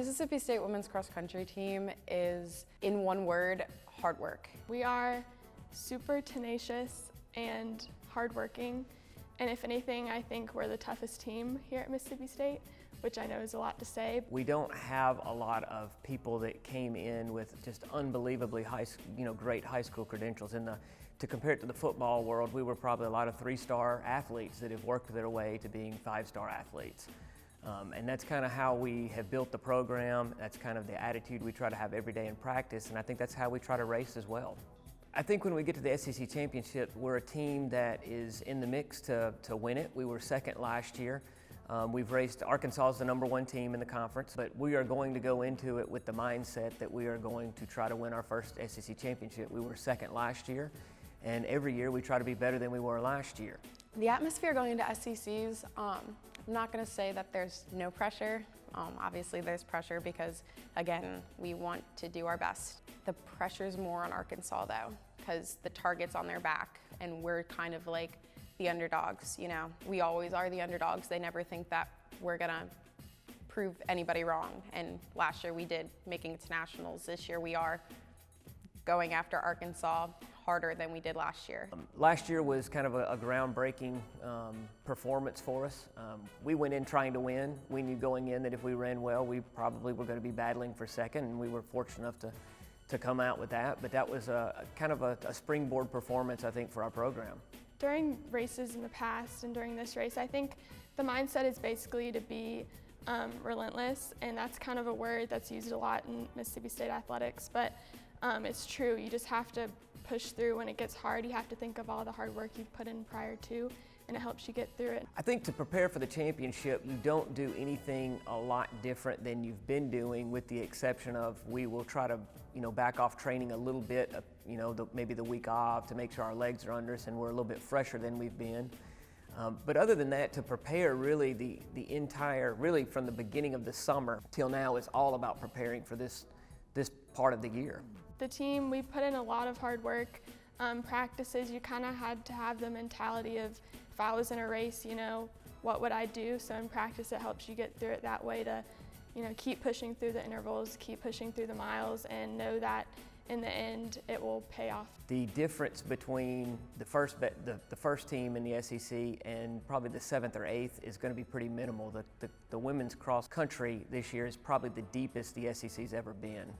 Mississippi State women's cross country team is, in one word, hard work. We are super tenacious and hardworking, and if anything, I think we're the toughest team here at Mississippi State, which I know is a lot to say. We don't have a lot of people that came in with just unbelievably great high school credentials. To compare it to the football world, we were probably a lot of 3-star athletes that have worked their way to being 5-star athletes. And that's kind of how we have built the program. That's kind of the attitude we try to have every day in practice, and I think that's how we try to race as well. I think when we get to the SEC Championship, we're a team that is in the mix to win it. We were second last year. We've raced, Arkansas is the #1 team in the conference, but we are going to go into it with the mindset that we are going to try to win our first SEC Championship. We were second last year, and every year we try to be better than we were last year. The atmosphere going into SECs, I'm not going to say that there's no pressure. Obviously there's pressure because, again, we want to do our best. The pressure's more on Arkansas though, because the target's on their back and we're kind of like the underdogs, you know. We always are the underdogs. They never think that we're gonna prove anybody wrong. And last year we did, making it to nationals. This year we are going after Arkansas harder than we did last year. Last year was kind of a groundbreaking performance for us. We went in trying to win. We knew going in that if we ran well, we probably were going to be battling for second, and we were fortunate enough to come out with that. But that was kind of a springboard performance, I think, for our program. During races in the past and during this race, I think the mindset is basically to be relentless, and that's kind of a word that's used a lot in Mississippi State athletics, but it's true. You just have to push through when it gets hard. You have to think of all the hard work you've put in prior to, and it helps you get through it. I think to prepare for the championship, you don't do anything a lot different than you've been doing, with the exception of we will try to, back off training a little bit, maybe the week off, to make sure our legs are under us and we're a little bit fresher than we've been. But other than that, to prepare really really from the beginning of the summer till now, is all about preparing for this part of the year. The team, we put in a lot of hard work. Practices, you kind of had to have the mentality of, if I was in a race, what would I do? So in practice, it helps you get through it that way to, keep pushing through the intervals, keep pushing through the miles, and know that in the end, it will pay off. The difference between the first team in the SEC and probably the 7th or 8th is going to be pretty minimal. The women's cross country this year is probably the deepest the SEC's ever been.